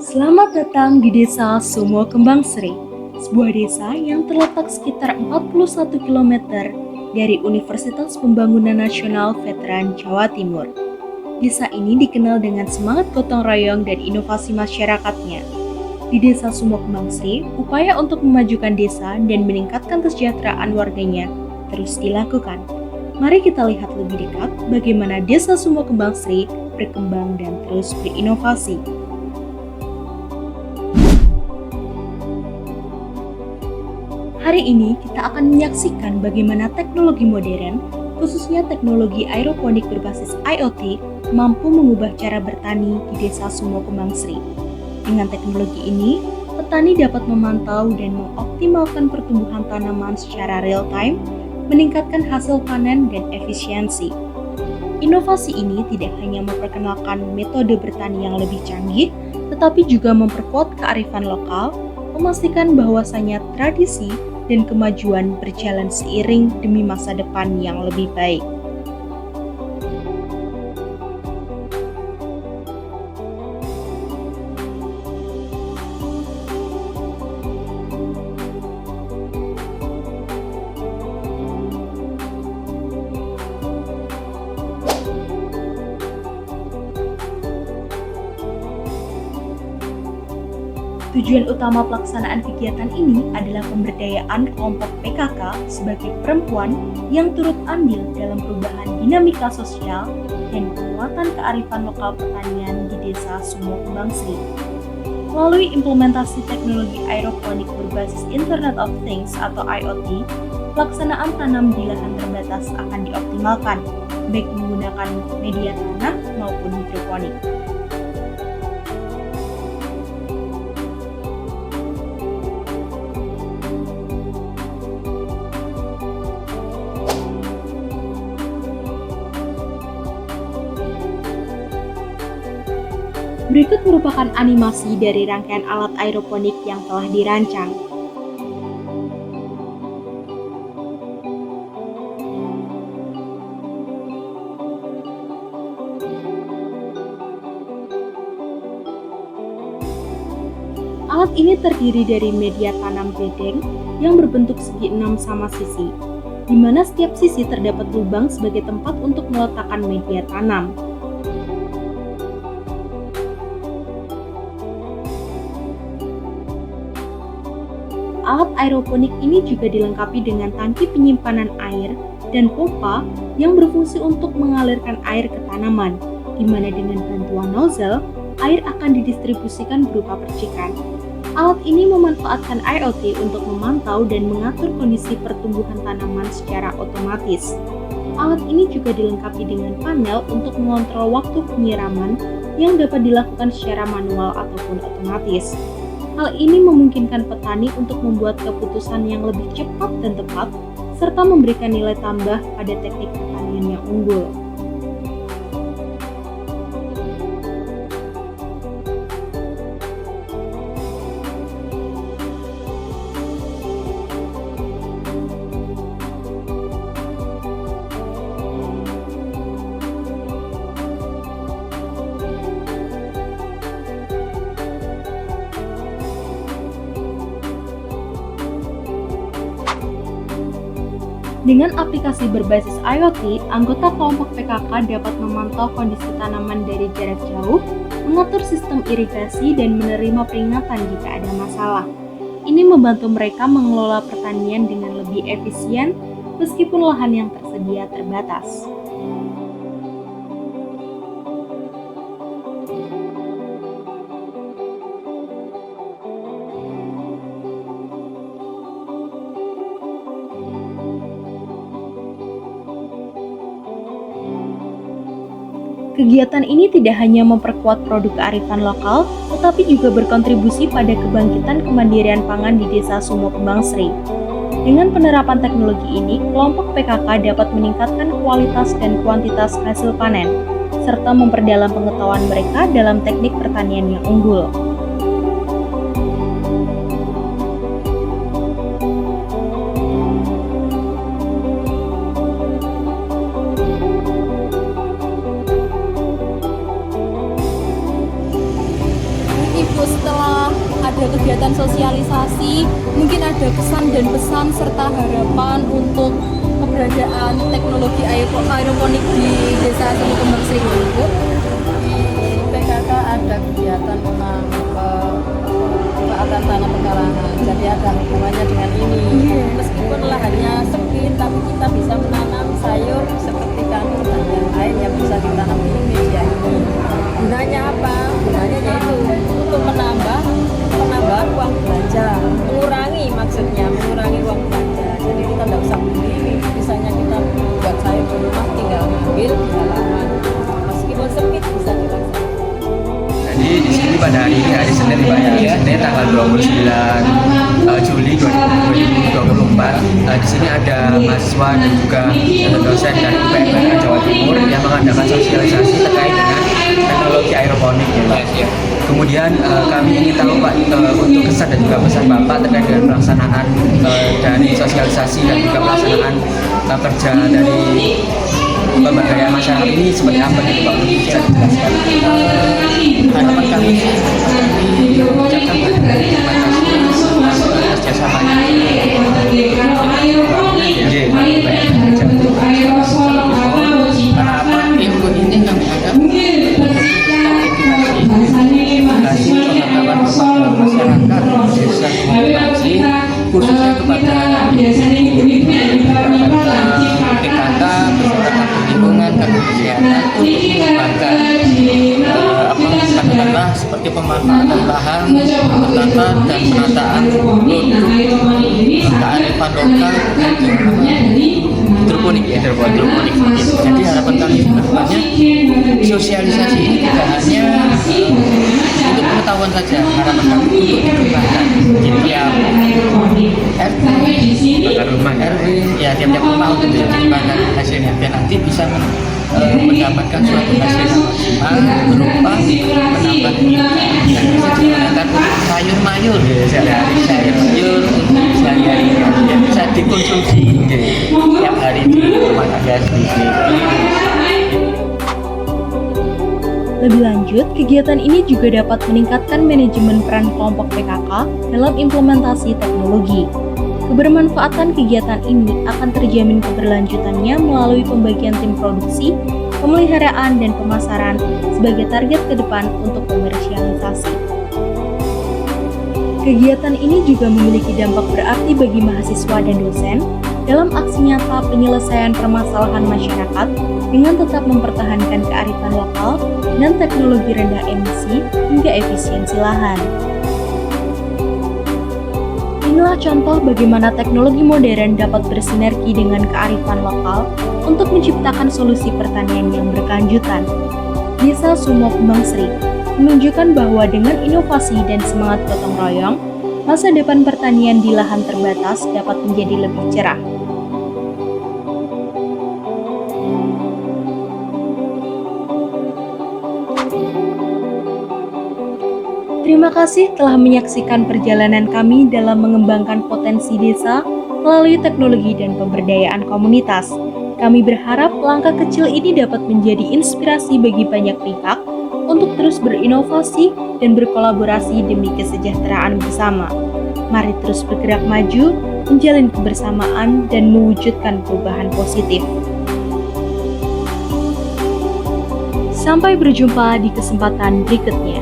Selamat datang di Desa Sumo Kembang Sri, sebuah desa yang terletak sekitar 41 kilometer dari Universitas Pembangunan Nasional Veteran Jawa Timur. Desa ini dikenal dengan semangat gotong royong dan inovasi masyarakatnya. Di Desa Sumo Kembang Sri, upaya untuk memajukan desa dan meningkatkan kesejahteraan warganya terus dilakukan. Mari kita lihat lebih dekat bagaimana Desa Sumo Kembang Sri berkembang dan terus berinovasi. Hari ini kita akan menyaksikan bagaimana teknologi modern, khususnya teknologi aeroponik berbasis IoT, mampu mengubah cara bertani di Desa Sumo Kembang Sri. Dengan teknologi ini, petani dapat memantau dan mengoptimalkan pertumbuhan tanaman secara real-time, meningkatkan hasil panen dan efisiensi. Inovasi ini tidak hanya memperkenalkan metode bertani yang lebih canggih, tetapi juga memperkuat kearifan lokal, memastikan bahwasannya tradisi dan kemajuan berjalan seiring demi masa depan yang lebih baik. Tujuan utama pelaksanaan kegiatan ini adalah pemberdayaan kelompok PKK sebagai perempuan yang turut andil dalam perubahan dinamika sosial dan penguatan kearifan lokal pertanian di Desa Sumo Kembang Sri. Melalui implementasi teknologi aeroponik berbasis Internet of Things atau IoT, pelaksanaan tanam di lahan terbatas akan dioptimalkan, baik menggunakan media tanah maupun hidroponik. Berikut merupakan animasi dari rangkaian alat aeroponik yang telah dirancang. Alat ini terdiri dari media tanam bedeng yang berbentuk segi 6 sama sisi, di mana setiap sisi terdapat lubang sebagai tempat untuk meletakkan media tanam. Alat aeroponik ini juga dilengkapi dengan tangki penyimpanan air dan pompa yang berfungsi untuk mengalirkan air ke tanaman, di mana dengan bantuan nozzle, air akan didistribusikan berupa percikan. Alat ini memanfaatkan IoT untuk memantau dan mengatur kondisi pertumbuhan tanaman secara otomatis. Alat ini juga dilengkapi dengan panel untuk mengontrol waktu penyiraman yang dapat dilakukan secara manual ataupun otomatis. Hal ini memungkinkan petani untuk membuat keputusan yang lebih cepat dan tepat, serta memberikan nilai tambah pada teknik pertanian yang unggul. Dengan aplikasi berbasis IoT, anggota kelompok PKK dapat memantau kondisi tanaman dari jarak jauh, mengatur sistem irigasi, dan menerima peringatan jika ada masalah. Ini membantu mereka mengelola pertanian dengan lebih efisien meskipun lahan yang tersedia terbatas. Kegiatan ini tidak hanya memperkuat produk kearifan lokal, tetapi juga berkontribusi pada kebangkitan kemandirian pangan di Desa Sumo Kembang Sri. Dengan penerapan teknologi ini, kelompok PKK dapat meningkatkan kualitas dan kuantitas hasil panen, serta memperdalam pengetahuan mereka dalam teknik pertanian yang unggul. ada kegiatan sosialisasi, mungkin ada pesan dan pesan serta harapan untuk keberadaan teknologi aeroponik di Desa Semu Kembang Sri Bu. Di PKK ada kegiatan tentang pemanfaatan tanah pekarangan, jadi ada hubungannya dengan ini. Meskipun lahannya sempit, tapi kita bisa menanam sayur seperti kangkung dan yang lain yang bisa ditanam di media ini. Gunanya apa? Gunanya yaitu untuk menambah uang belanja, mengurangi uang belanja. Jadi kita tidak usah beli, misalnya kita buat sayur di rumah tinggal ngambil di halaman. Meskipun sempit bisa dilaksanakan. Jadi di sini pada hari ini hari Senin Pak ya, Senin tanggal 29 Juli 2024. Di sini ada mahasiswa dan juga dosen dari UPN Jawa Timur yang mengadakan sosialisasi terkait dengan teknologi aeroponik ya Pak. Kemudian kami ingin tahu Pak untuk kesan dan juga pesan Bapak terkait dengan pelaksanaan dari sosialisasi dan juga pelaksanaan kerja dari pemberdayaan masyarakat ini seperti apa gitu Pak? Bisa dijelaskan? Harapan kami mengucapkan kerjasamanya. Karena apa? Ilmu ini kami anggap edukasi pengetahuan kepada masyarakat desa Kembang khususnya kepada PKK, lingkungan dan kesehatan untuk mengembangkan katakanlah seperti pemanfaatan lahan, penataan dan penataan produk kearifan lokal hidroponik ya, hidroponik. Jadi harapan kami ke depannya sosialisasi ini tidak hanya untuk pengetahuan saja, harapan kami untuk dikembangkan di tiap RT, RW, ya tiap-tiap rumah untuk dikembangkan hasilnya dan nanti bisa mendapatkan suatu hasil yang maksimal berupa penambahan income dan bisa digunakan untuk sayur mayur untuk sehari-hari yang bisa dikonsumsi tiap hari di rumah tangga sendiri. Lebih lanjut, kegiatan ini juga dapat meningkatkan manajemen peran kelompok PKK dalam implementasi teknologi. Kebermanfaatan kegiatan ini akan terjamin keberlanjutannya melalui pembagian tim produksi, pemeliharaan, dan pemasaran sebagai target ke depan untuk komersialisasi. Kegiatan ini juga memiliki dampak berarti bagi mahasiswa dan dosen dalam aksi nyata penyelesaian permasalahan masyarakat dengan tetap mempertahankan kearifan lokal dan teknologi rendah emisi hingga efisiensi lahan. Inilah contoh bagaimana teknologi modern dapat bersinergi dengan kearifan lokal untuk menciptakan solusi pertanian yang berkelanjutan. Desa Semu Kembang Sri menunjukkan bahwa dengan inovasi dan semangat gotong royong, masa depan pertanian di lahan terbatas dapat menjadi lebih cerah. Terima kasih telah menyaksikan perjalanan kami dalam mengembangkan potensi desa melalui teknologi dan pemberdayaan komunitas. Kami berharap langkah kecil ini dapat menjadi inspirasi bagi banyak pihak untuk terus berinovasi dan berkolaborasi demi kesejahteraan bersama. Mari terus bergerak maju, menjalin kebersamaan, dan mewujudkan perubahan positif. Sampai berjumpa di kesempatan berikutnya.